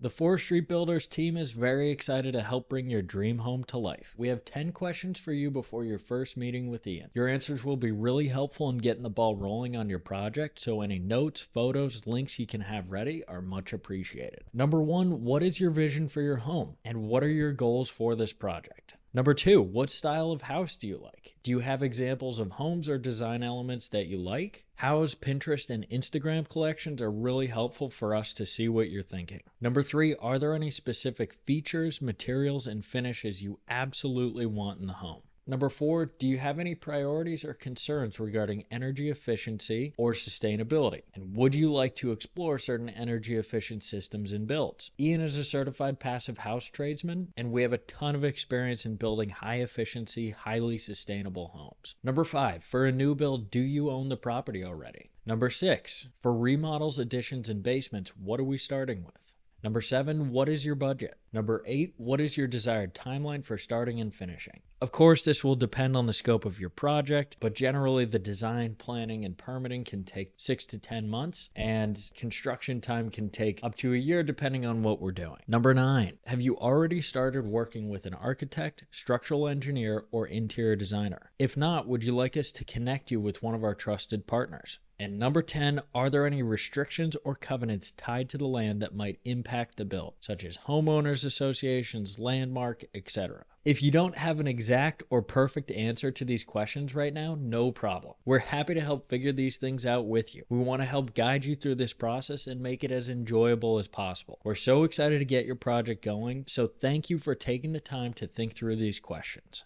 The 4th Street Builders team is very excited to help bring your dream home to life. We have 10 questions for you before your first meeting with Ian. Your answers will be really helpful in getting the ball rolling on your project, so any notes, photos, links you can have ready are much appreciated. Number 1, what is your vision for your home, and what are your goals for this project? Number 2, what style of house do you like? Do you have examples of homes or design elements that you like? House, Pinterest, and Instagram collections are really helpful for us to see what you're thinking. Number 3, are there any specific features, materials, and finishes you absolutely want in the home? Number 4, do you have any priorities or concerns regarding energy efficiency or sustainability? And would you like to explore certain energy efficient systems and builds? Ian is a certified passive house tradesman, and we have a ton of experience in building high efficiency, highly sustainable homes. Number 5, for a new build, do you own the property already? Number 6, for remodels, additions, and basements, what are we starting with? Number 7, what is your budget? Number 8, what is your desired timeline for starting and finishing? Of course, this will depend on the scope of your project, but generally the design, planning, and permitting can take 6 to 10 months, and construction time can take up to a year depending on what we're doing. Number 9, have you already started working with an architect, structural engineer, or interior designer? If not, would you like us to connect you with one of our trusted partners? And number 10, are there any restrictions or covenants tied to the land that might impact the build, such as homeowners associations, landmark, etc.? If you don't have an exact or perfect answer to these questions right now, no problem. We're happy to help figure these things out with you. We want to help guide you through this process and make it as enjoyable as possible. We're so excited to get your project going, so thank you for taking the time to think through these questions.